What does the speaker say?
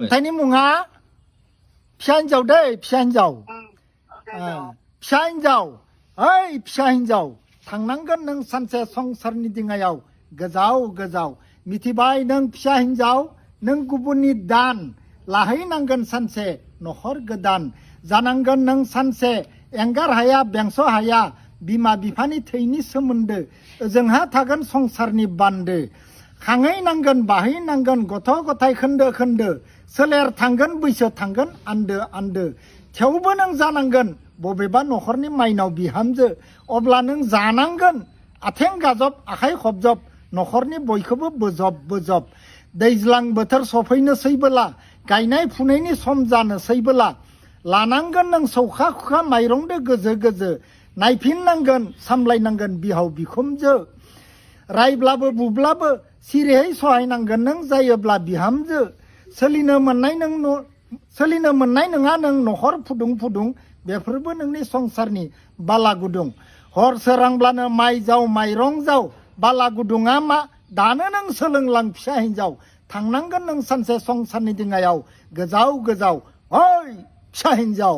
थाइनि मुङा फिसा हिन्जाव दै फिसा हिन्जाव फिसा हिन्जाव ओइ फिसा हिन्जाव थांनांगोन नों सानसे संसारनि दिङायाव गोजाव गोजाव मिथिबाय नों फिसा हिन्जाव नों गुबुननि दान लाहैनांगोन सानसे न'खर गोदान जानांगोन नों सानसे एंगार हाया बेंस' हाया बिमा बिफानि थैनि सोमोन्दो ओजोंहा थागोन संसारनि बान्दो खांहैनांगोन बाहैनांगोन गथ' गथाय खोन्दो खोन्दो सोलेर थांगोन बैसो थांगोन आन्दो आन्दो थेवबो नों जानांगोन बबेबा न'खरनि माइनाव बिहामजो अब्ला नों जानांगोन आथें गाजब आखाइ खबजब न'खरनि बयखौबो बोजब बोजब दैज्लां बोथोर सफैनोसैबोला गायनाय फुनायनि सम जानोसैबोला लानांगोन नों सौखा खुखा माइरंदो गोजो गोजो नायफिननांगोन सामलायनांगोन बिहाव बिखुमजो रायब्लाबो बुब्लाबो सिरियै सहायनांगोन नों जायोब्ला बिहामजो सोलिनो मोननाय नङा नों न'खर फुदुं फुदुं बेफोरबो नोंनि संसारनि बाला गुदुं हर सोरांब्लानो माइ जाव माइरं जाव बाला गुदुङा मा दानो नों सोलोंलां फिसा हिन्जाव थांनांगोन नों सानसे संसारनि दिङायाव गोजाव गोजाव ओइ फिसा हिन्जाव